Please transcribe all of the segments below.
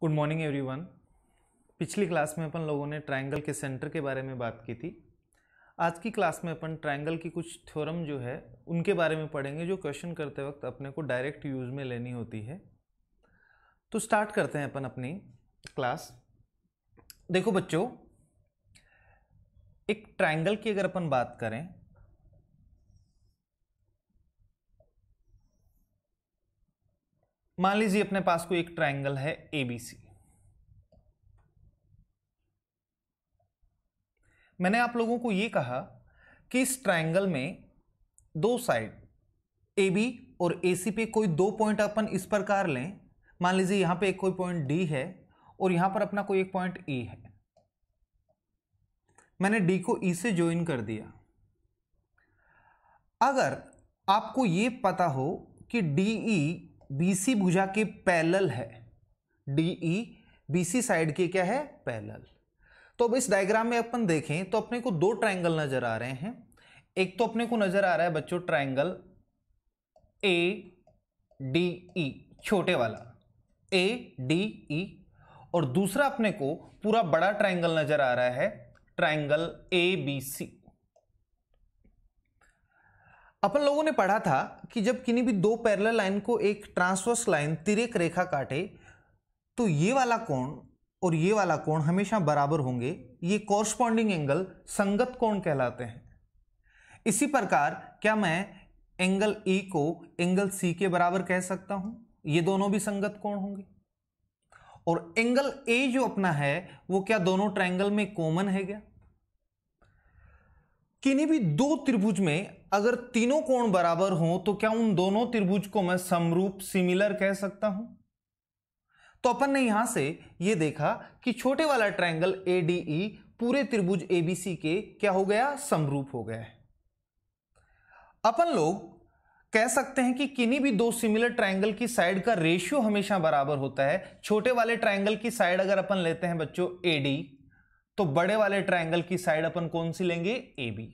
Good morning everyone. पिछली class में अपन लोगों ने ट्रायंगल के सेंटर के बारे में बात की थी। आज की क्लास में अपन ट्रायंगल की कुछ थ्योरम जो है उनके बारे में पढ़ेंगे जो क्वेश्चन करते वक्त अपने को डायरेक्ट यूज में लेनी होती है। तो स्टार्ट करते हैं अपन अपनी क्लास। देखो बच्चों, एक ट्रायंगल की अगर अपन बात करें, मान लीजिए अपने पास कोई एक ट्रायंगल है एबीसी। मैंने आप लोगों को यह कहा कि इस ट्रायंगल में दो साइड AB और AC पे कोई दो पॉइंट अपन इस प्रकार लें। मान लीजिए यहां पे एक कोई पॉइंट D है और यहां पर अपना कोई एक पॉइंट E है। मैंने D को E से ज्वाइन कर दिया। अगर आपको यह पता हो कि DE BC भुजा के पैरेलल है, DE BC साइड के क्या है, पैरेलल, तो अब इस डायग्राम में अपन देखें तो अपने को दो ट्रायंगल नजर आ रहे हैं। एक तो अपने को नजर आ रहा है बच्चों ट्रायंगल ADE, छोटे वाला ADE, और दूसरा अपने को पूरा बड़ा ट्रायंगल नजर आ रहा है ट्रायंगल ABC। अपन लोगों ने पढ़ा था कि जब किन्हीं भी दो पैरेलल लाइन को एक ट्रांसवर्स लाइन तिर्यक रेखा काटे तो ये वाला कोण और ये वाला कोण हमेशा बराबर होंगे। ये कॉरस्पॉन्डिंग एंगल संगत कोण कहलाते हैं। इसी प्रकार क्या मैं एंगल E को एंगल C के बराबर कह सकता हूं? ये दोनों भी संगत कोण होंगे। और एंगल A जो अपना है वो क्या दोनों ट्रायंगल में कॉमन है क्या? किन्हीं भी दो त्रिभुज में अगर तीनों कोण बराबर हों तो क्या उन दोनों त्रिभुज को मैं समरूप सिमिलर कह सकता हूं? तो अपन ने यहां से यह देखा कि छोटे वाला ट्रायंगल ADE पूरे त्रिभुज ABC के क्या हो गया, समरूप हो गया है। अपन लोग कह सकते हैं कि किन्हीं भी दो सिमिलर ट्रायंगल की साइड का रेशियो हमेशा बराबर होता है। छोटे वाले ट्रायंगल की साइड अगर अपन लेते हैं बच्चों AD, तो बड़े वाले ट्रायंगल की साइड अपन कौन सी लेंगे, AB।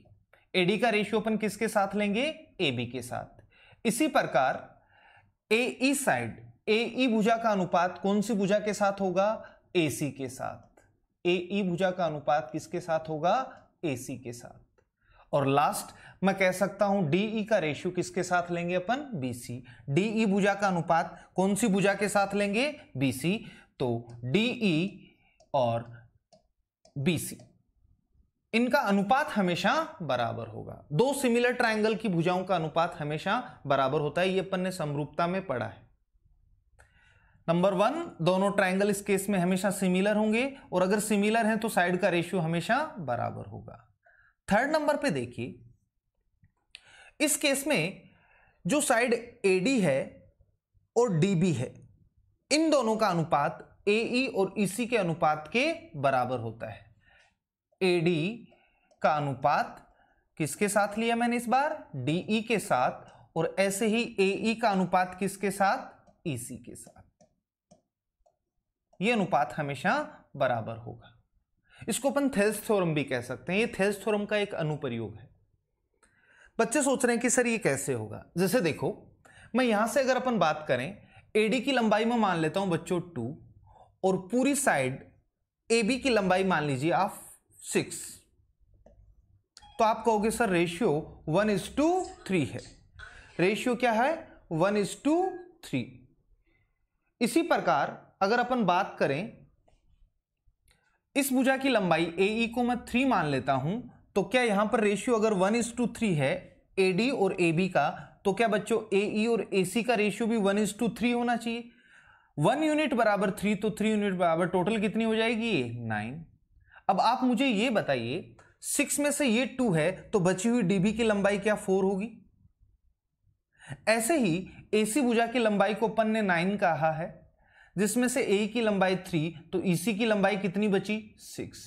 AD का रेशियो अपन किसके साथ लेंगे, AB के साथ। इसी प्रकार AE साइड, AE भुजा का अनुपात कौन सी भुजा के साथ होगा, AC के साथ। AE भुजा का अनुपात किसके साथ होगा, AC के साथ। और लास्ट मैं कह सकता हूं DE का रेशियो किसके साथ लेंगे अपन, BC। DE भुजा का अनुपात कौन सी भुजा के साथ लेंगे, BC। तो DE और BC इनका अनुपात हमेशा बराबर होगा। दो सिमिलर ट्रायंगल की भुजाओं का अनुपात हमेशा बराबर होता है। ये अपन ने समरूपता में पढ़ा है। नंबर 1, दोनों ट्रायंगल इस केस में हमेशा सिमिलर होंगे और अगर सिमिलर हैं तो साइड का रेशियो हमेशा बराबर होगा। थर्ड नंबर पे देखिए, इस केस में जो साइड AD है और DB है, इन दोनों का अनुपात AE और EC के अनुपात के बराबर होता है। AD का अनुपात किसके साथ लिया मैंने इस बार, DE के साथ, और ऐसे ही AE का अनुपात किसके साथ, EC के साथ। यह अनुपात हमेशा बराबर होगा। इसको अपन थेल्स थ्योरम भी कह सकते हैं। यह थेल्स थ्योरम का एक अनुप्रयोग है। बच्चे सोच रहे हैं कि सर ये कैसे होगा। जैसे देखो, मैं यहां से अगर अपन बात करें, AD की लंबाई में मान लेता हूं बच्चों 2 और पूरी साइड AB की लंबाई मान लीजिए आप 6, तो आप कहोगे सर रेशियो 1:3 है। रेशियो क्या है, 1:3। इसी प्रकार अगर अपन बात करें, इस भुजा की लंबाई AE को मैं 3 मान लेता हूं, तो क्या यहां पर रेशियो अगर 1:3 है AD और AB का, तो क्या बच्चों AE और AC का रेशियो भी 1:3 होना चाहिए। 1 यूनिट बराबर 3, तो 3 यूनिट बराबर टोटल कितनी हो जाएगी, 9। अब आप मुझे यह बताइए, 6 में से ये 2 है तो बची हुई DB की लंबाई क्या 4 होगी। ऐसे ही AC भुजा की लंबाई को अपन ने 9 कहा है, जिसमें से AE की लंबाई 3, तो EC की लंबाई कितनी बची, 6।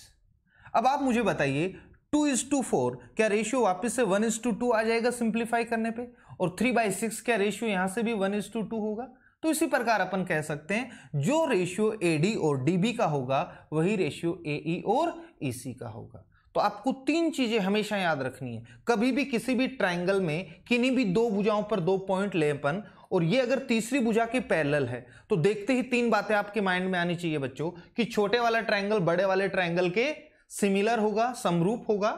अब आप मुझे बताइए 2:4 क्या रेशियो वापस से 1:2 आ जाएगा सिंप्लीफाई करने पे, और 3/6 क्या रेशियो यहां से भी 1:2 होगा। तो इसी प्रकार अपन कह सकते हैं जो रेशियो AD और DB का होगा वही रेशियो AE और EC का होगा। तो आपको 3 चीजें हमेशा याद रखनी है। कभी भी किसी भी ट्रायंगल में किन्हीं भी दो भुजाओं पर दो पॉइंट ले अपन और ये अगर तीसरी भुजा के पैरेलल है तो देखते ही तीन बातें आपके माइंड में आनी चाहिए बच्चों कि छोटे वाला ट्रायंगल बड़े वाले ट्रायंगल के सिमिलर होगा, समरूप होगा।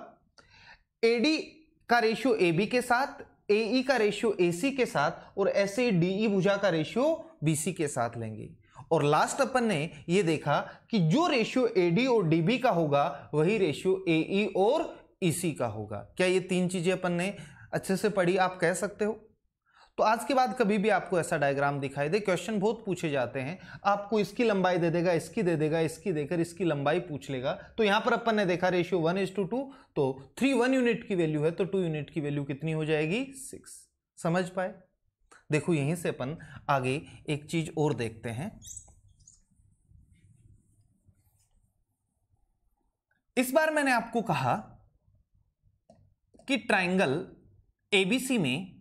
एडी का रेशियो एबी के साथ, एई का रेशियो एसी के साथ और ऐसे डीई भुजा का रेशियो बीसी के साथ लेंगे। और लास्ट अपन ने ये देखा कि जो रेशियो एडी और डीबी का होगा वही रेशियो एई और ईसी का होगा। क्या ये तीन चीजें अपन ने अच्छे से पढ़ी, आप कह सकते हो? तो आज के बाद कभी भी आपको ऐसा डायग्राम दिखाई दे, क्वेश्चन बहुत पूछे जाते हैं, आपको इसकी लंबाई दे देगा, इसकी दे देगा, इसकी देकर इसकी लंबाई पूछ लेगा। तो यहां पर अपन ने देखा रेशियो 1:2, तो 3 1 यूनिट की वैल्यू है तो 2 यूनिट की वैल्यू कितनी हो जाएगी? 6। समझ पाए? देखो यहीं से अपन आगे एक चीज और देखते हैं। इस बार मैंने आपको कहा कि ट्रायंगल एबीसी में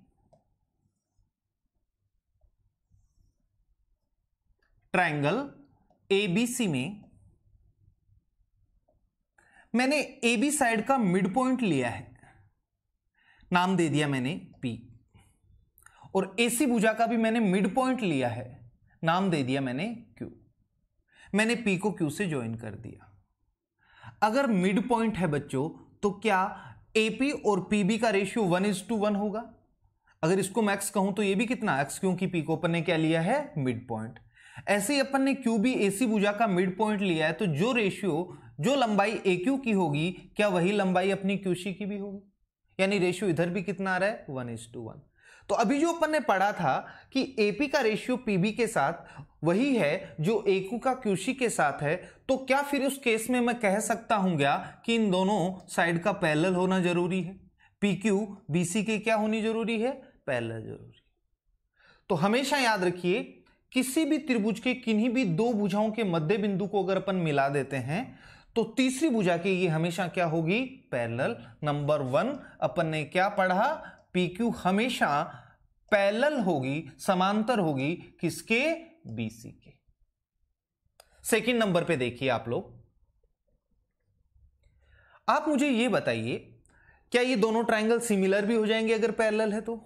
मैंने एबी साइड का मिड पॉइंट लिया है, नाम दे दिया मैंने P, और एसी भुजा का भी मैंने मिड पॉइंट लिया है, नाम दे दिया मैंने Q। मैंने P को Q से ज्वाइन कर दिया। अगर मिड पॉइंट है बच्चों तो क्या AP और PB का रेशियो 1:1 होगा? अगर इसको मैक्स कहूं तो ये भी कितना x, क्योंकि P को अपन ने क्या लिया है? Mid point. ऐसे ही अपन ने QB AC भुजा का मिड पॉइंट लिया है तो जो रेशियो, जो लंबाई AQ की होगी क्या वही लंबाई अपनी QC की भी होगी? यानी रेशियो इधर भी कितना आ रहा है? 1:1। तो अभी जो अपन ने पढ़ा था कि AP का रेशियो PB के साथ वही है जो AQ का QC के साथ है, तो क्या फिर उस केस में मैं कह सकता हूं क्या कि इन दोनों साइड का पैरेलल होना जरूरी है? PQ BC के क्या होनी जरूरी है? पैरेलल जरूरी। तो हमेशा याद रखिए किसी भी त्रिभुज के किन्हीं भी दो भुजाओं के मध्य बिंदु को अगर अपन मिला देते हैं तो तीसरी भुजा की ये हमेशा क्या होगी? पैरेलल। नंबर 1 अपन ने क्या पढ़ा? PQ हमेशा पैरेलल होगी, समांतर होगी किसके? BC के। सेकंड नंबर पे देखिए आप लोग, आप मुझे ये बताइए क्या ये दोनों ट्रायंगल सिमिलर भी हो जाएंगे अगर पैरेलल है तो?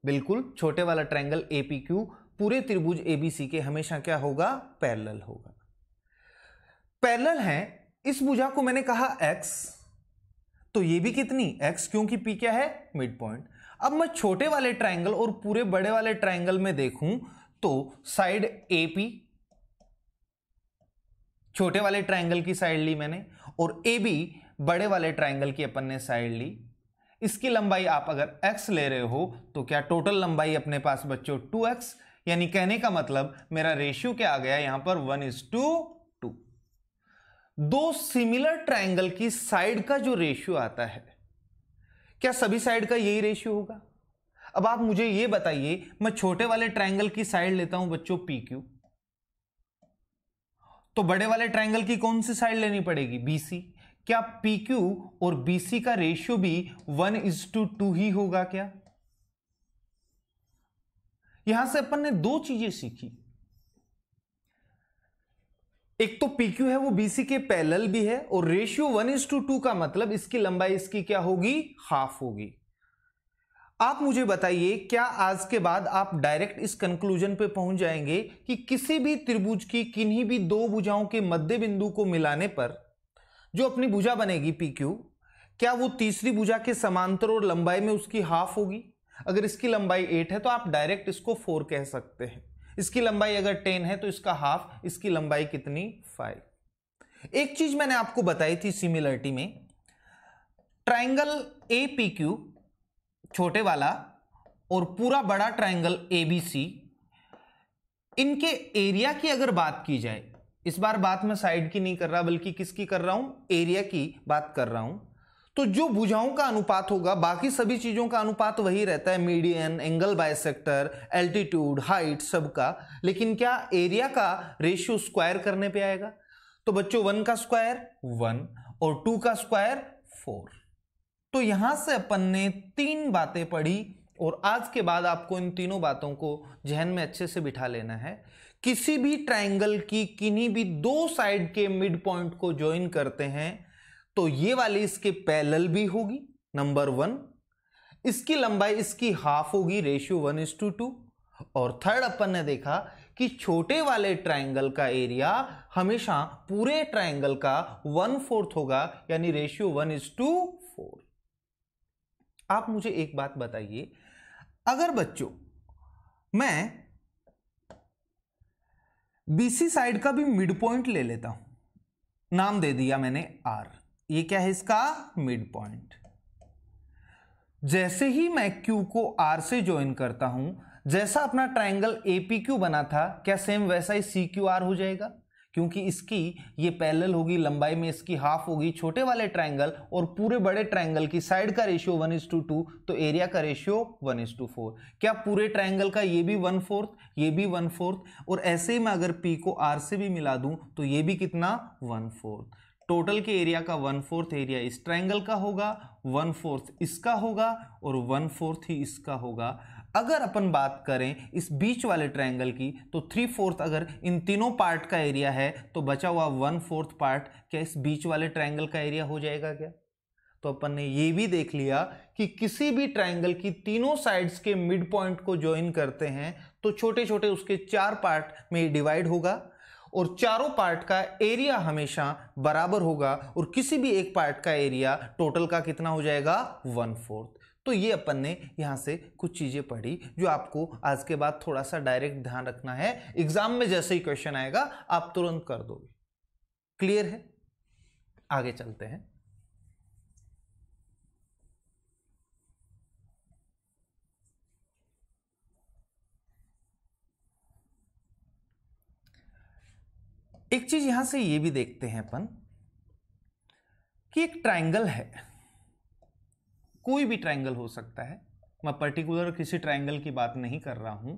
बिल्कुल, छोटे वाला ट्रायंगल APQ पूरे त्रिभुज ABC के हमेशा क्या होगा? पैरेलल होगा। पैरेलल है, इस भुजा को मैंने कहा x, तो ये भी कितनी? x, क्योंकि P क्या है? Mid point. अब मैं छोटे वाले ट्रायंगल और पूरे बड़े वाले ट्रायंगल में देखूं तो साइड AP, छोटे वाले ट्रायंगल की साइड ली मैंने, और AB बड़े वाले ट्रायंगल की अपन ने साइड ली। इसकी लंबाई आप अगर x ले रहे हो तो क्या टोटल लंबाई अपने पास बच्चों 2x, यानी कहने का मतलब मेरा रेशियो क्या आ गया यहां पर? 1:2। दो सिमिलर ट्रायंगल की साइड का जो रेशियो आता है क्या सभी साइड का यही रेशियो होगा? अब आप मुझे ये बताइए, मैं छोटे वाले ट्रायंगल की साइड लेता हूं बच्चों PQ, तो बड़े वाले ट्रायंगल की कौन सी साइड लेनी पड़ेगी? BC। क्या PQ और BC का रेशियो भी 1:2 ही होगा क्या? यहां से अपन ने दो चीजें सीखी, एक तो PQ है वो BC के पैरेलल भी है, और रेशियो 1:2 का मतलब इसकी लंबाई इसकी क्या होगी? हाफ होगी। आप मुझे बताइए क्या आज के बाद आप डायरेक्ट इस कंक्लूजन पे पहुंच जाएंगे कि किसी भी त्रिभुज की किन्हीं भी दो भुजाओं के मध्य बिंदु को मिलाने पर जो अपनी भुजा बनेगी PQ, क्या वो तीसरी भुजा के समांतर और लंबाई में उसकी हाफ होगी? अगर इसकी लंबाई 8 है तो आप डायरेक्ट इसको 4 कह सकते हैं। इसकी लंबाई अगर 10 है तो इसका हाफ, इसकी लंबाई कितनी? 5। एक चीज मैंने आपको बताई थी सिमिलरिटी में, ट्रायंगल APQ छोटे वाला और पूरा बड़ा ट्रायंगल ABC, इनके एरिया की अगर बात की जाए, इस बार बात मैं साइड की नहीं कर रहा बल्कि किसकी कर रहा हूं? एरिया की बात कर रहा हूं। तो जो भुजाओं का अनुपात होगा बाकी सभी चीजों का अनुपात वही रहता है, median, angle bisector, altitude, height, सबका, लेकिन क्या एरिया का रेशियो स्क्वायर करने पे आएगा? तो बच्चों 1 का स्क्वायर 1 और 2 का स्क्वायर 4। तो यहां से अपन ने 3 बातें पढ़ी और आज के बाद आपको इन तीनों बातों को जहन में अच्छे से बिठा लेना है। किसी भी ट्रायंगल की किन्हीं भी दो साइड के मिड पॉइंट को ज्वाइन करते हैं तो ये वाली इसके पैरेलल भी होगी, नंबर 1। इसकी लंबाई इसकी हाफ होगी, रेशियो 1:2, और थर्ड अपन ने देखा कि छोटे वाले ट्रायंगल का एरिया हमेशा पूरे ट्रायंगल का 1/4 होगा, यानी रेशियो 1:4। आप मुझे एक बात बताइए, अगर बच्चों मैं बीसी साइड का भी मिड पॉइंट ले लेता हूं, नाम दे दिया मैंने R, ये क्या है इसका मिड पॉइंट। जैसे ही मैं Q को R से ज्वाइन करता हूं, जैसा अपना ट्रायंगल APQ बना था, क्या सेम वैसा ही CQR हो जाएगा? क्योंकि इसकी ये पैरेलल होगी, लंबाई में इसकी हाफ होगी, छोटे वाले ट्रायंगल और पूरे बड़े ट्रायंगल की साइड का रेशियो 1:2, तो एरिया का रेशियो 1:4। क्या पूरे ट्रायंगल का ये भी 1/4, ये भी 1/4, और ऐसे ही मैं अगर P को R से भी मिला दूं तो ये भी कितना 1/4। टोटल के एरिया का 1/4 एरिया इस ट्रायंगल का होगा, 1/4 इसका होगा और 1/4 ही इसका होगा। अगर अपन बात करें इस बीच वाले ट्रायंगल की, तो 3/4 अगर इन तीनों पार्ट का एरिया है तो बचा हुआ 1/4 पार्ट क्या इस बीच वाले ट्रायंगल का एरिया हो जाएगा क्या? तो अपन ने ये भी देख लिया कि किसी भी ट्रायंगल की तीनों साइड्स के मिड पॉइंट को ज्वाइन करते हैं तो छोटे छोटे उसके 4 पार्ट में डिवाइड होगा और चारों पार्ट का एरिया हमेशा बराबर होगा, और किसी भी एक पार्ट का एरिया टोटल का कितना हो जाएगा 1/4। तो ये अपन ने यहां से कुछ चीजें पढ़ी जो आपको आज के बाद थोड़ा सा डायरेक्ट ध्यान रखना है, एग्जाम में जैसे ही क्वेश्चन आएगा आप तुरंत कर दोगे। क्लियर है? आगे चलते हैं। एक चीज यहां से ये भी देखते हैं अपन कि एक ट्रायंगल है, कोई भी ट्रायंगल हो सकता है, मैं पर्टिकुलर किसी ट्रायंगल की बात नहीं कर रहा हूं,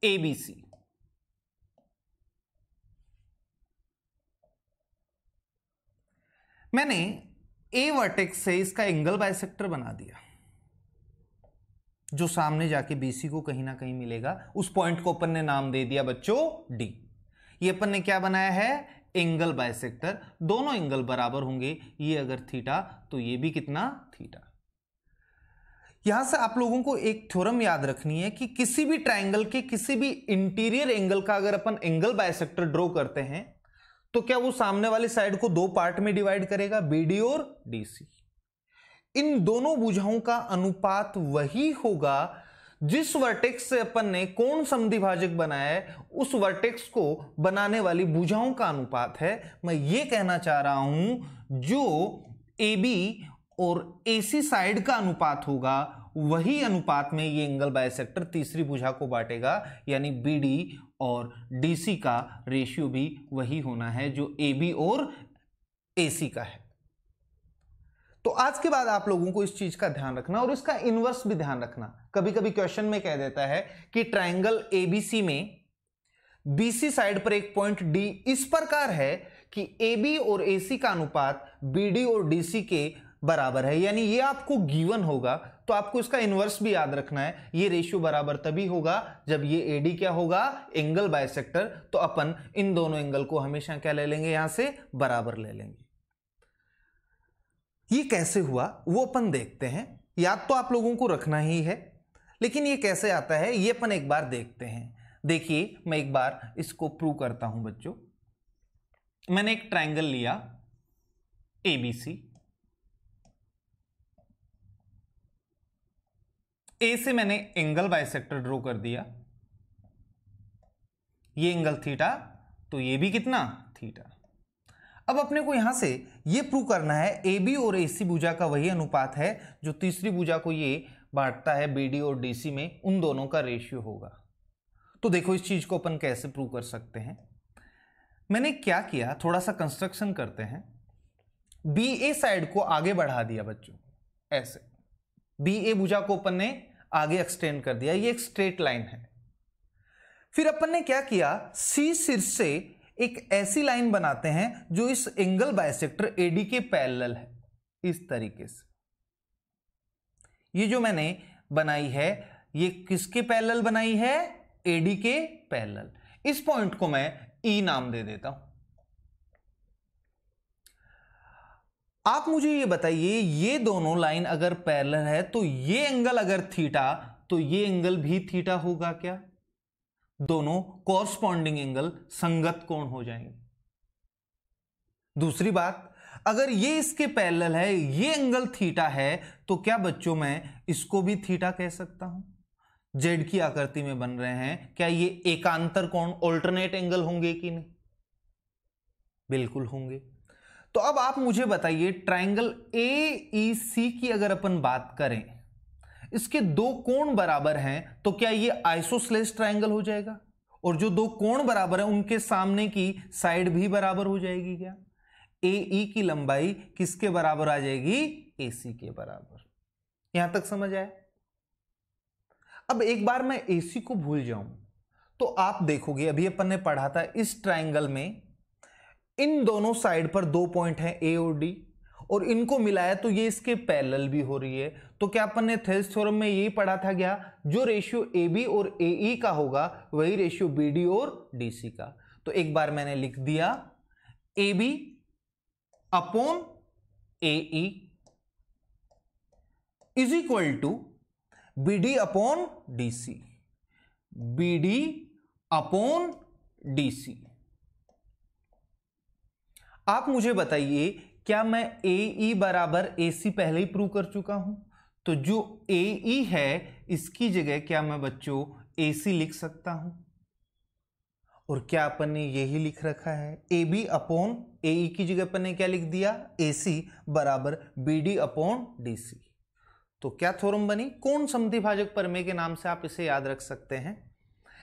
ABC। मैंने A वर्टेक्स से इसका एंगल बाइसेक्टर बना दिया, जो सामने जाके BC को कहीं ना कहीं मिलेगा। उस पॉइंट को अपन ने नाम दे दिया बच्चों D। ये अपन ने क्या बनाया है? Angle bisector. दोनों एंगल बराबर होंगे, ये अगर थीटा तो ये भी कितना थीटा। यहां से आप लोगों को एक थ्योरम याद रखनी है कि किसी भी ट्रायंगल के किसी भी इंटीरियर एंगल का अगर अपन एंगल बाइसेक्टर ड्रॉ करते हैं तो क्या वो सामने वाली साइड को 2 पार्ट में डिवाइड करेगा, BD और DC। इन दोनों भुजाओं का अनुपात वही होगा जिस वर्टेक्स से अपन ने कोण समद्विभाजक बनाया है, उस वर्टेक्स को बनाने वाली भुजाओं का अनुपात है। मैं ये कहना चाह रहा हूं जो AB और AC साइड का अनुपात होगा, वही अनुपात में ये एंगल बाइसेक्टर तीसरी भुजा को बांटेगा, यानी BD और DC का रेशियो भी वही होना है जो AB और AC का है। तो आज के बाद आप लोगों को इस चीज का ध्यान रखना और इसका इनवर्स भी ध्यान रखना। कभी कभी क्वेश्चन में कह देता है कि ट्रायंगल ABC में BC साइड पर एक पॉइंट D इस प्रकार है कि AB और AC का अनुपात BD और DC के बराबर है, यानी ये आपको गिवन होगा। तो आपको इसका इनवर्स भी याद रखना है। ये रेशियो बराबर तभी होगा जब ये AD क्या होगा, एंगल बाइसेक्टर। तो अपन इन दोनों एंगल को हमेशा क्या ले लेंगे, यहां से बराबर ले लेंगे। ये कैसे हुआ वो अपन देखते हैं। याद तो आप लोगों को रखना ही है, लेकिन ये कैसे आता है ये अपन एक बार देखते हैं। देखिए मैं एक बार इसको प्रूव करता हूं बच्चों। मैंने एक ट्रायंगल लिया ABC, A से मैंने एंगल बाइसेक्टर ड्रॉ कर दिया, ये एंगल थीटा तो ये भी कितना थीटा। अब अपने को यहां से ये प्रूव करना है AB और AC भुजा का वही अनुपात है जो तीसरी भुजा को ये बांटता है BD और DC में, उन दोनों का रेशियो होगा। तो देखो इस चीज को अपन कैसे प्रूव कर सकते हैं। मैंने क्या किया, थोड़ा सा कंस्ट्रक्शन करते हैं। BA साइड को आगे बढ़ा दिया बच्चों, ऐसे BA भुजा को अपन ने आगे एक्सटेंड कर दिया, ये एक स्ट्रेट लाइन है। फिर अपन ने क्या किया, C शीर्ष से एक ऐसी लाइन बनाते हैं जो इस एंगल बाइसेक्टर AD के पैरेलल है, इस तरीके से। ये जो मैंने बनाई है ये किसके पैरेलल बनाई है, AD के पैरेलल। इस पॉइंट को मैं E नाम दे देता हूं। आप मुझे ये बताइए, ये दोनों लाइन अगर पैरेलल है तो ये एंगल अगर थीटा तो ये एंगल भी थीटा होगा क्या? दोनों कॉरस्पॉन्डिंग एंगल संगत कोण हो जाएंगे। दूसरी बात, अगर ये इसके पैरेलल है, ये एंगल थीटा है, तो क्या बच्चों मैं इसको भी थीटा कह सकता हूं? जेड की आकृति में बन रहे हैं, क्या ये एकांतर कोण ऑल्टरनेट एंगल होंगे कि नहीं? बिल्कुल होंगे। तो अब आप मुझे बताइए, ट्रायंगल AEC की अगर अपन बात करें, इसके दो कोण बराबर हैं, तो क्या ये आइसोसेलेस ट्रायंगल हो जाएगा? और जो दो कोण बराबर हैं उनके सामने की साइड भी बराबर हो जाएगी क्या? AE की लंबाई किसके बराबर आ जाएगी? AC के बराबर। यहां तक समझ आया? अब एक बार मैं AC को भूल जाऊं तो आप देखोगे, अभी अपन ने पढ़ा था इस ट्रायंगल में इन दोनों साइड पर दो पॉइंट हैं A और D, और इनको मिलाया तो ये इसके पैरेलल भी हो रही है। तो क्या अपन ने थेल्स थ्योरम में यही पढ़ा था क्या? जो रेशियो AB और AE का होगा वही रेशियो BD और DC का। तो एक बार मैंने लिख दिया AB upon AE is equal to BD upon DC, BD upon DC। आप मुझे बताइए, क्या मैं AE बराबर AC पहले ही प्रूव कर चुका हूं? तो जो AE है इसकी जगह क्या मैं बच्चों AC लिख सकता हूं? और क्या अपन ने यही लिख रखा है? AB अपॉन AE की जगह अपन ने क्या लिख दिया? AC बराबर BD अपॉन DC। तो क्या थ्योरम बनी? कोण समद्विभाजक प्रमेय के नाम से आप इसे याद रख सकते हैं।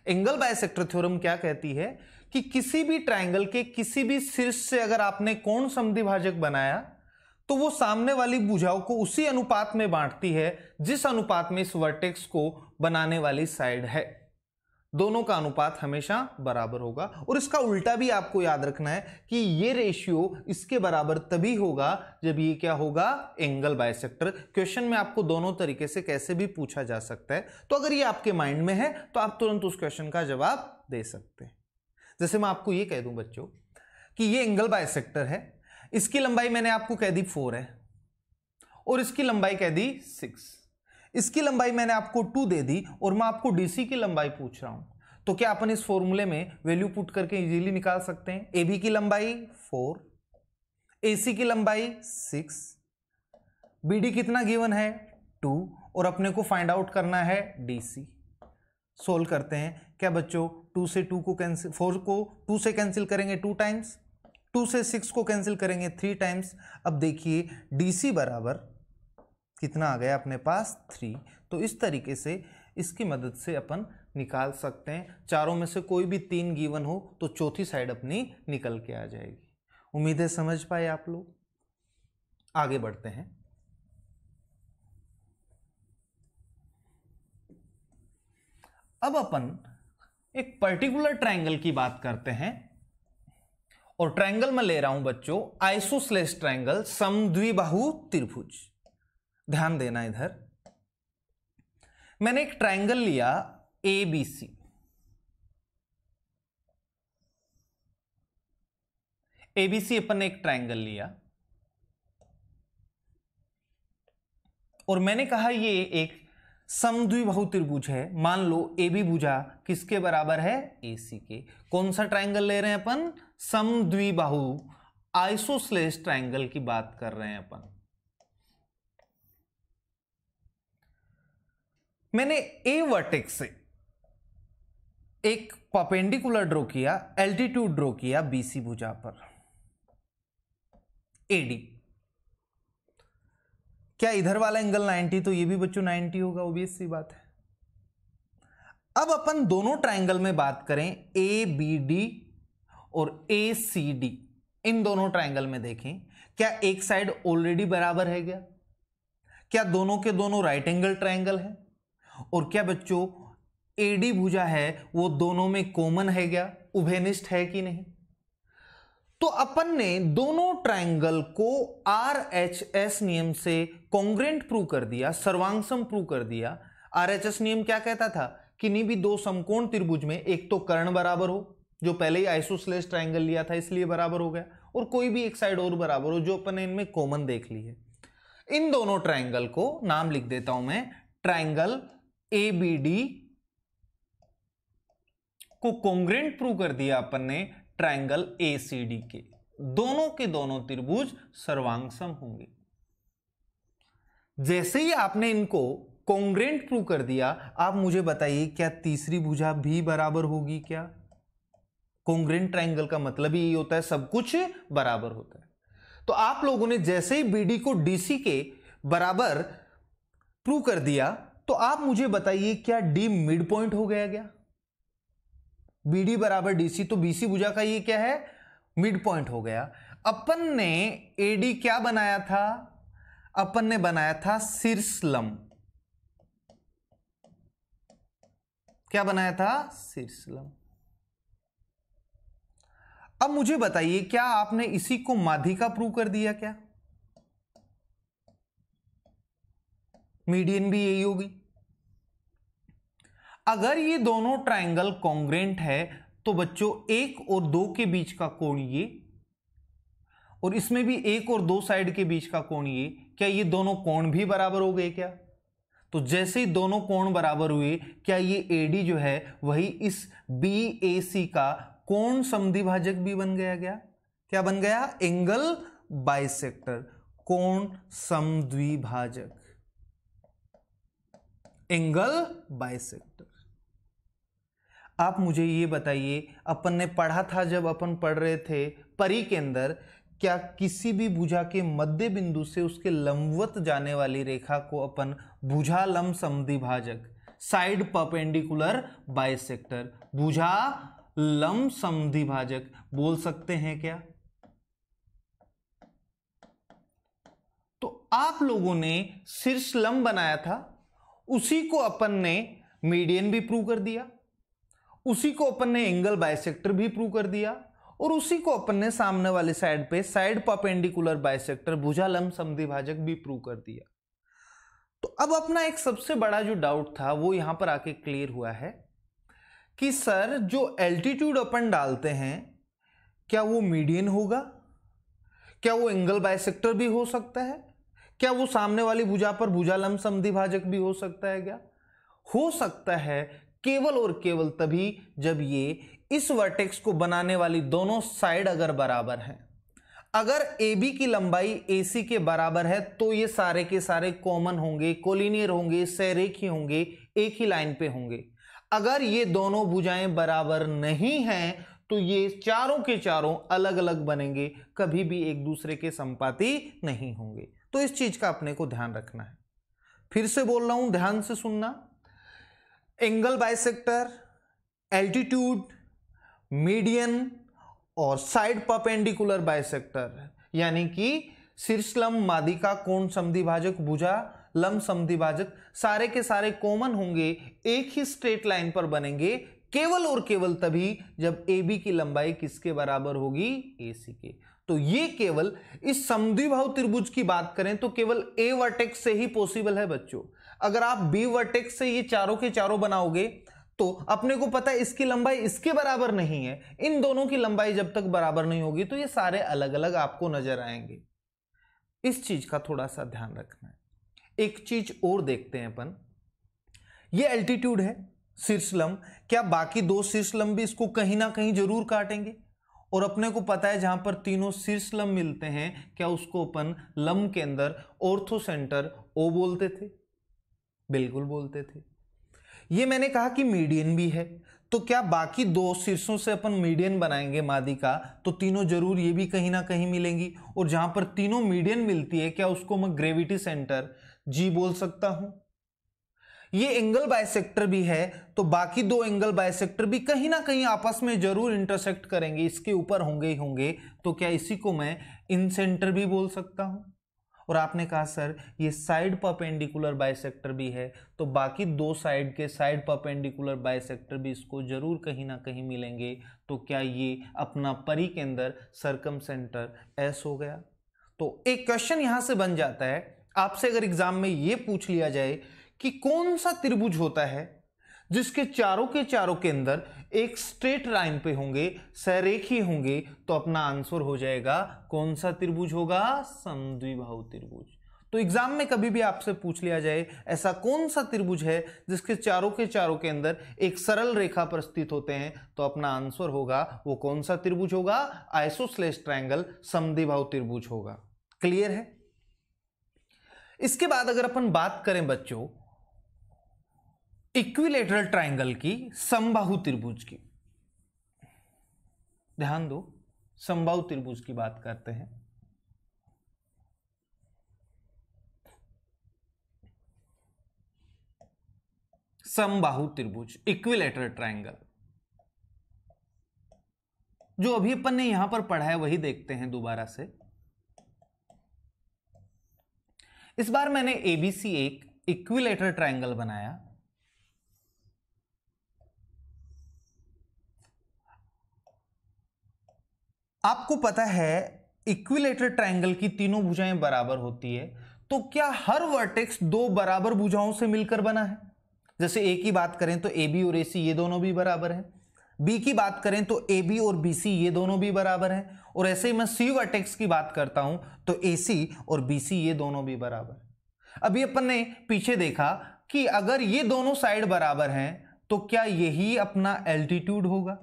एंगल बाइसेक्टर थ्योरम क्या कहती है कि किसी भी ट्रायंगल के किसी भी शीर्ष से अगर आपने कोण समद्विभाजक बनाया तो वो सामने वाली भुजाओं को उसी अनुपात में बांटती है जिस अनुपात में इस वर्टेक्स को बनाने वाली साइड है। दोनों का अनुपात हमेशा बराबर होगा। और इसका उल्टा भी आपको याद रखना है कि ये रेशियो इसके बराबर तभी होगा जब ये क्या होगा? Angle bisector. क्वेश्चन में आपको दोनों तरीके से कैसे भी पूछा जा सकता है, तो अगर ये आपके माइंड में है तो आप तुरंत उस क्वेश्चन का जवाब दे सकते हैं। जैसे मैं आपको ये कह दूं बच्चों कि ये एंगल बाइसेक्टर है, इसकी लंबाई मैंने आपको कह दी 4 है और इसकी लंबाई कह दी 6, इसकी लंबाई मैंने आपको 2 दे दी और मैं आपको DC की लंबाई पूछ रहा हूं। तो क्या अपन इस फॉर्मूले में वैल्यू पुट करके इजीली निकाल सकते हैं? AB की लंबाई 4, AC की लंबाई 6, BD कितना गिवन है? 2, और अपने को फाइंड आउट करना है DC। सोल्व करते हैं। क्या बच्चों 2 से 2 को कैंसिल, 4 को 2 से कैंसिल करेंगे 2 टाइम्स, 2 से 6 को कैंसिल करेंगे 3 टाइम्स। अब देखिए DC बराबर कितना आ गया अपने पास? 3। तो इस तरीके से इसकी मदद से अपन निकाल सकते हैं। चारों में से कोई भी 3 गिवन हो तो चौथी साइड अपनी निकल के आ जाएगी। उम्मीद है समझ पाए आप लोग। आगे बढ़ते हैं। अब अपन एक पर्टिकुलर ट्रायंगल की बात करते हैं और ट्रायंगल में ले रहा हूं बच्चों आइसोसेलेस ट्रायंगल, समद्विबाहु त्रिभुज। ध्यान देना, इधर मैंने एक ट्रायंगल लिया ABC। ABC अपन ने एक ट्रायंगल लिया और मैंने कहा ये एक समद्विबाहु त्रिभुज है। मान लो AB भुजा किसके बराबर है? AC के। कौन सा ट्रायंगल ले रहे हैं अपन? समद्विबाहु आइसोसेलेस ट्रायंगल की बात कर रहे हैं अपन। मैंने A वर्टेक्स से एक परपेंडिकुलर ड्रॉ किया, एल्टीट्यूड ड्रॉ किया BC भुजा पर AD। क्या इधर वाला एंगल 90? तो ये भी बच्चों 90 होगा, ऑब्वियस सी बात है। अब अपन दोनों ट्रायंगल में बात करें ABD और ACD, इन दोनों ट्रायंगल में देखें क्या एक साइड ऑलरेडी बराबर है क्या? क्या दोनों के दोनों राइट एंगल ट्रायंगल है? और क्या बच्चों AD भुजा है वो दोनों में कॉमन है क्या? उभयनिष्ठ है कि नहीं? तो अपन ने दोनों ट्रायंगल को RHS नियम से कॉन्ग्रेंट प्रूव कर दिया, सर्वांगसम प्रूव कर दिया। RHS नियम क्या कहता था? किन्हीं भी दो समकोण त्रिभुज में एक तो कर्ण बराबर हो, जो पहले ही आइसोसेलेस ट्रायंगल लिया था इसलिए बराबर हो गया, और कोई भी एक साइड और बराबर हो जो अपन ने इनमें कॉमन देख ली है। इन दोनों ट्रायंगल को नाम लिख देता हूं मैं ट्रायंगल ABD को कॉन्ग्रेंट प्रूव कर दिया अपन ने ट्रायंगल एसीडी के दोनों त्रिभुज सर्वांगसम होंगे। जैसे ही आपने इनको कॉन्ग्रेंट प्रूव कर दिया, आप मुझे बताइए क्या तीसरी भुजा भी बराबर होगी क्या? कॉन्ग्रेंट ट्रायंगल का मतलब ही यही होता है, सब कुछ बराबर होता है। तो आप लोगों ने जैसे ही बीडी को डीसी के बराबर प्रूव कर दिया, तो आप मुझे बताइए क्या डी मिड पॉइंट हो गया क्या? बीडी बराबर डीसी, तो बीसी भुजा का ये क्या है? मिड पॉइंट हो गया। अपन ने एडी क्या बनाया था? अपन ने बनाया था शीर्षलंब। क्या बनाया था? शीर्षलंब। अब मुझे बताइए क्या आपने इसी को माध्यिका प्रूव कर दिया क्या? मीडियन भी यही होगी। अगर ये दोनों ट्रायंगल कॉन्ग्रेंट है तो बच्चों 1 और 2 के बीच का कोण ये, और इसमें भी 1 और 2 साइड के बीच का कोण ये, क्या ये दोनों कोण भी बराबर हो गए क्या? तो जैसे ही दोनों कोण बराबर हुए, क्या ये एडी जो है वही इस बीएसी का कोण समद्विभाजक भी बन गया क्या? क्या बन गया? एंगल बाइसेक्टर, कोण समद्विभाजक, एंगल बाइसेक्टर। आप मुझे ये बताइए, अपन ने पढ़ा था जब अपन पढ़ रहे थे परी के अंदर, क्या किसी भी भुजा के मध्य बिंदु से उसके लंबवत जाने वाली रेखा को अपन भुजा लंब समद्विभाजक, साइड परपेंडिकुलर बाइसेक्टर, भुजा लंब समद्विभाजक बोल सकते हैं क्या? तो आप लोगों ने शीर्षलंब बनाया था, उसी को अपन ने मीडियन भी प्रूव कर दिया, उसी को अपन ने एंगल बाइसेक्टर भी प्रूव कर दिया, और उसी को अपन ने सामने वाली साइड पे साइड परपेंडिकुलर बाइसेक्टर भुजा लंब समद्विभाजक भी प्रूव कर दिया। तो अब अपना एक सबसे बड़ा जो डाउट था वो यहां पर आके क्लियर हुआ है कि सर जो एल्टीट्यूड अपन डालते हैं क्या वो मीडियन होगा? क्या वो एंगल बाइसेक्टर भी हो सकता है? क्या वो सामने वाली भुजा पर भुजा लंब समद्विभाजक भी हो सकता है क्या? हो सकता है केवल और केवल तभी जब ये इस वर्टेक्स को बनाने वाली दोनों साइड अगर बराबर हैं। अगर AB की लंबाई AC के बराबर है तो ये सारे के सारे कॉमन होंगे, कोलिनियर होंगे, सहरेखी होंगे, एक ही लाइन पे होंगे। अगर ये दोनों भुजाएं बराबर नहीं हैं तो ये चारों के चारों अलग अलग बनेंगे, कभी भी एक दूसरे के संपाती नहीं होंगे। तो इस चीज का अपने को ध्यान रखना है। फिर से बोल रहा हूं, ध्यान से सुनना। एंगल बाइसेक्टर, एल्टीट्यूड, मीडियन और साइड परपेंडिकुलर बाइसेक्टर, यानी कि शीर्षलंब, माध्यिका, कोण समद्विभाजक, भुजा लंब समद्विभाजक, सारे के सारे कॉमन होंगे, एक ही स्ट्रेट लाइन पर बनेंगे, केवल और केवल तभी जब AB की लंबाई किसके बराबर होगी? AC के। तो ये केवल इस समद्विबाहु त्रिभुज की बात करें तो केवल A वर्टेक्स से ही पॉसिबल है बच्चों। अगर आप B वर्टेक्स से ये चारों के चारों बनाओगे तो अपने को पता है इसकी लंबाई इसके बराबर नहीं है, इन दोनों की लंबाई जब तक बराबर नहीं होगी तो ये सारे अलग अलग आपको नजर आएंगे। इस चीज का थोड़ा सा ध्यान रखना है। एक चीज और देखते हैं अपन, ये एल्टीट्यूड है शीर्षलंब, क्या बाकी दो शीर्षलंब भी इसको कहीं ना कहीं जरूर काटेंगे? और अपने को पता है जहां पर तीनों शीर्षलंब मिलते हैं क्या उसको अपन लंब के अंदर ऑर्थो सेंटर O बोलते थे? बिल्कुल बोलते थे। ये मैंने कहा कि मीडियन भी है, तो क्या बाकी दो शीर्षों से अपन मीडियन बनाएंगे माध्यिका तो तीनों जरूर ये भी कहीं ना कहीं मिलेंगी, और जहां पर तीनों मीडियन मिलती है क्या उसको मैं ग्रेविटी सेंटर G बोल सकता हूं? ये एंगल बाइसेक्टर भी है तो बाकी दो एंगल बाइसेक्टर भी कहीं ना कहीं आपस में जरूर इंटरसेक्ट करेंगे, इसके ऊपर होंगे ही होंगे, तो क्या इसी को मैं इन सेंटर भी बोल सकता हूं? और आपने कहा सर ये साइड परपेंडिकुलर बाइसेक्टर भी है तो बाकी दो साइड के साइड परपेंडिकुलर बाइसेक्टर भी इसको जरूर कहीं ना कहीं मिलेंगे, तो क्या ये अपना परी के अंदर सर्कम सेंटर S हो गया? तो एक क्वेश्चन यहां से बन जाता है, आपसे अगर एग्जाम में ये पूछ लिया जाए कि कौन सा त्रिभुज होता है जिसके चारों के चारों के अंदर एक स्ट्रेट लाइन पे होंगे, सहरेखी होंगे, तो अपना आंसर हो जाएगा कौन सा त्रिभुज होगा? समद्विबाहु त्रिभुज। तो एग्जाम में कभी भी आपसे पूछ लिया जाए ऐसा कौन सा त्रिभुज है जिसके चारों के अंदर एक सरल रेखा पर स्थित होते हैं, तो अपना आंसर होगा वो कौन सा त्रिभुज होगा, आइसोसेलेस ट्रायंगल, समद्विबाहु त्रिभुज होगा। क्लियर है। इसके बाद अगर अपन बात करें बच्चों इक्विलैटरल ट्रायंगल की, समबाहु त्रिभुज की, ध्यान दो, समबाहु त्रिभुज की बात करते हैं। समबाहु त्रिभुज, इक्विलैटरल ट्रायंगल, जो अभी अपन ने यहां पर पढ़ा है वही देखते हैं दोबारा से। इस बार मैंने एबीसी एक इक्विलैटरल ट्रायंगल बनाया। आपको पता है इक्विलैटरल ट्रायंगल की तीनों भुजाएं बराबर होती है, तो क्या हर वर्टेक्स दो बराबर भुजाओं से मिलकर बना है? जैसे ए की बात करें तो ए बी और ए सी ये दोनों भी बराबर हैं, बी की बात करें तो ए बी और बी सी ये दोनों भी बराबर हैं, और ऐसे ही मैं सी वर्टेक्स की बात करता हूं तो ए सी और बी सी ये दोनों भी बराबर हैं। अभी अपन ने पीछे देखा कि अगर ये दोनों साइड बराबर हैं तो क्या यही अपना एल्टीट्यूड होगा,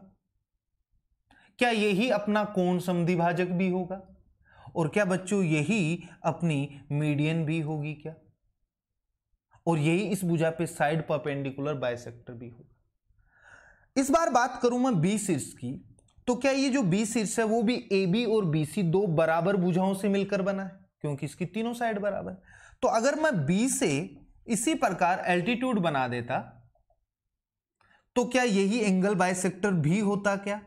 क्या यही अपना कोण समद्विभाजक भी होगा, और क्या बच्चों यही अपनी मीडियन भी होगी क्या, और यही इस भुजा पे साइड परपेंडिकुलर बाइसेक्टर भी होगा। इस बार बात करूं मैं बी शीर्ष की, तो क्या ये जो बी शीर्ष है वो भी ए बी और बी सी दो बराबर भुजाओं से मिलकर बना है, क्योंकि इसकी तीनों साइड बराबर। तो अगर मैं बी से इसी प्रकार एल्टीट्यूड बना देता तो क्या यही एंगल बाइसेक्टर भी होता क्या,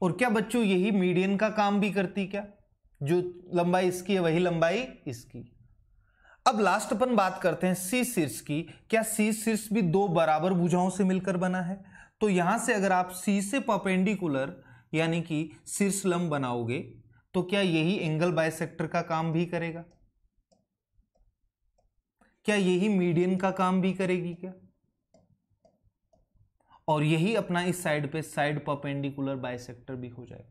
और क्या बच्चों यही मीडियन का काम भी करती क्या, जो लंबाई इसकी है वही लंबाई इसकी। अब लास्ट अपन बात करते हैं सी शीर्ष की। क्या सी शीर्ष भी दो बराबर भुजाओं से मिलकर बना है? तो यहां से अगर आप सी से परपेंडिकुलर यानी कि शीर्ष लंब बनाओगे तो क्या यही एंगल बाइसेक्टर का काम भी करेगा, क्या यही मीडियन का काम भी करेगी क्या, और यही अपना इस साइड पे साइड परपेंडिकुलर बाइसेक्टर भी हो जाएगा।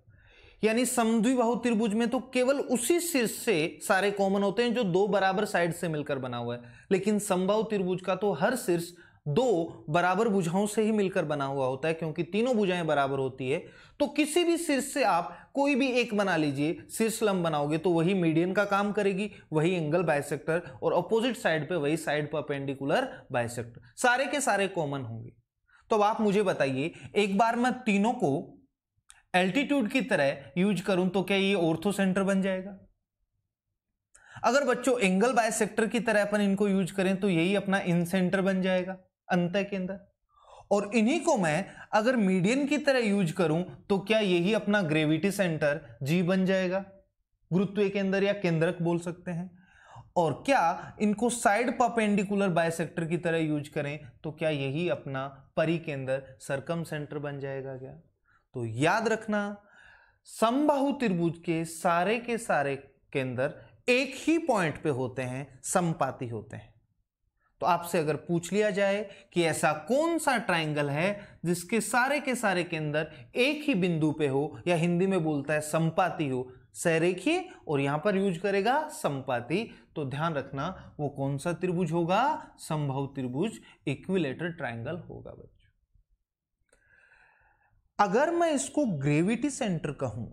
यानी समद्विबाहु त्रिभुज में तो केवल उसी शीर्ष से सारे कॉमन होते हैं जो दो बराबर साइड से मिलकर बना हुआ है, लेकिन समबाहु त्रिभुज का तो हर शीर्ष दो बराबर भुजाओं से ही मिलकर बना हुआ होता है, क्योंकि तीनों भुजाएं बराबर होती है। तो किसी भी शीर्ष से आप कोई भी एक बना लीजिए, शीर्ष लंब बनाओगे तो वही मीडियन का काम करेगी, वही एंगल बाइसेक्टर, और अपोजिट साइड पे वही साइड परपेंडिकुलर बाइसेक्टर, सारे के सारे कॉमन होंगे। तो अब आप मुझे बताइए, एक बार मैं तीनों को एल्टीट्यूड की तरह यूज करूं तो क्या ये ऑर्थो सेंटर बन जाएगा? अगर बच्चों एंगल बाइसेक्टर की तरह अपन इनको यूज करें तो यही अपना इन सेंटर बन जाएगा अंतः के अंदर, और इन्हीं को मैं अगर मीडियन की तरह यूज करूं तो क्या यही अपना ग्रेविटी सेंटर जी बन जाएगा, गुरुत्वीय केंद्र या केंद्रक बोल सकते हैं। और क्या इनको साइड परपेंडिकुलर बाइसेक्टर की तरह यूज करें तो क्या यही अपना परिकेंद्र सर्कम सेंटर बन जाएगा क्या? तो याद रखना, समबाहु त्रिभुज के सारे केंद्र एक ही पॉइंट पे होते हैं, समपाती होते हैं। तो आपसे अगर पूछ लिया जाए कि ऐसा कौन सा ट्रायंगल है जिसके सारे के सारे केंद्र एक ही बिंदु पे हो, या हिंदी में बोलता है समपाती हो, सहरेखीय, और यहां पर यूज करेगा समपाती, तो ध्यान रखना वो कौन सा त्रिभुज होगा, समबाहु त्रिभुज, इक्विलैटरल ट्रायंगल होगा बच्चों। अगर मैं इसको ग्रेविटी सेंटर कहूं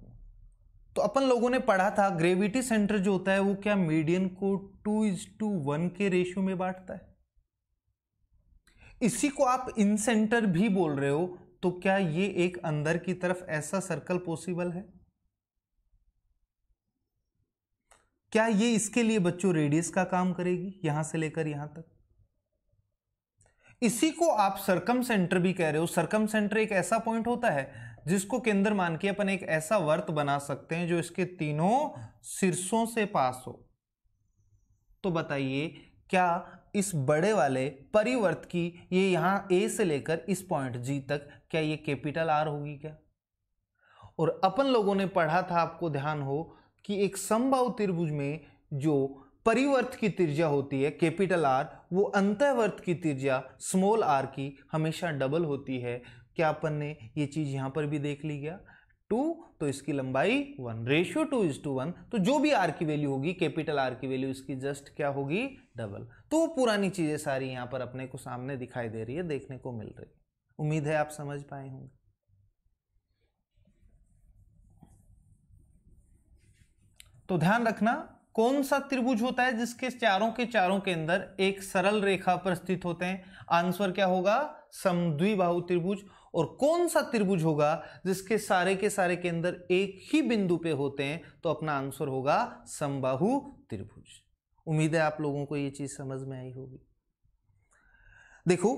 तो अपन लोगों ने पढ़ा था ग्रेविटी सेंटर जो होता है वो क्या मीडियन को 2:1 के रेशियो में बांटता है। इसी को आप इन सेंटर भी बोल रहे हो, तो क्या ये एक अंदर की तरफ ऐसा सर्कल पॉसिबल है? क्या ये इसके लिए बच्चों रेडियस का काम करेगी यहां से लेकर यहां तक? इसी को आप सर्कम सेंटर भी कह रहे हो। सर्कम सेंटर एक ऐसा पॉइंट होता है जिसको केंद्र मान के अपन एक ऐसा वर्त बना सकते हैं जो इसके तीनों शीर्षों से पास हो। तो बताइए, क्या इस बड़े वाले परिवर्त की ये यहां ए से लेकर इस पॉइंट जी तक, क्या ये कैपिटल आर होगी क्या? और अपन लोगों ने पढ़ा था, आपको ध्यान हो, कि एक समबाहु त्रिभुज में जो परिवर्त की त्रिज्या होती है कैपिटल आर, वो अंतःवर्त की त्रिज्या स्मॉल आर की हमेशा डबल होती है। क्या अपन ने ये चीज यहां पर भी देख ली क्या? 2, तो इसकी लंबाई 1, रेशियो 2:1, तो जो भी आर की वैल्यू होगी, कैपिटल आर की वैल्यू इसकी जस्ट क्या होगी, डबल। तो वो पुरानी चीजें सारी यहां पर अपने को सामने दिखाई दे रही है, देखने को मिल रही है। उम्मीद है आप समझ पाए होंगे। तो ध्यान रखना, कौन सा त्रिभुज होता है जिसके चारों के चारों के अंदर एक सरल रेखा पर स्थित होते हैं? आंसर क्या होगा, समद्विबाहु त्रिभुज। और कौन सा त्रिभुज होगा जिसके सारे के सारे के अंदर एक ही बिंदु पे होते हैं? तो अपना आंसर होगा समबाहु त्रिभुज। उम्मीद है आप लोगों को ये चीज समझ में आई होगी। देखो,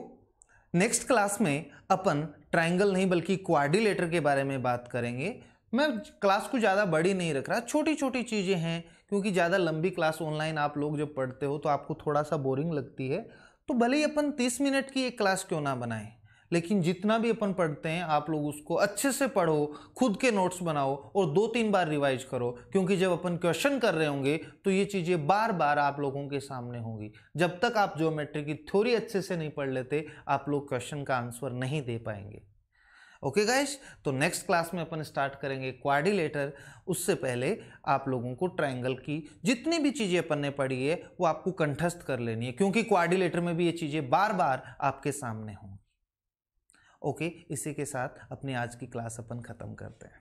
नेक्स्ट क्लास में अपन ट्रायंगल नहीं बल्कि क्वाड्रिलेटर के बारे में बात करेंगे। मैं क्लास को ज़्यादा बड़ी नहीं रख रहा, छोटी छोटी चीज़ें हैं, क्योंकि ज़्यादा लंबी क्लास ऑनलाइन आप लोग जब पढ़ते हो तो आपको थोड़ा सा बोरिंग लगती है। तो भले ही अपन 30 मिनट की एक क्लास क्यों ना बनाएं, लेकिन जितना भी अपन पढ़ते हैं आप लोग उसको अच्छे से पढ़ो, खुद के नोट्स बनाओ और 2-3 बार रिवाइज करो, क्योंकि जब अपन क्वेश्चन कर रहे होंगे तो ये चीज़ें बार बार आप लोगों के सामने होंगी। जब तक आप ज्योमेट्री की थ्योरी अच्छे से नहीं पढ़ लेते, आप लोग क्वेश्चन का आंसर नहीं दे पाएंगे। ओके गाइस, तो नेक्स्ट क्लास में अपन स्टार्ट करेंगे क्वाड्रिलेटर। उससे पहले आप लोगों को ट्रायंगल की जितनी भी चीज़ें अपन ने पढ़ी है वो आपको कंठस्थ कर लेनी है, क्योंकि क्वाड्रिलेटर में भी ये चीज़ें बार बार आपके सामने होंगी। ओके, इसी के साथ अपनी आज की क्लास अपन खत्म करते हैं।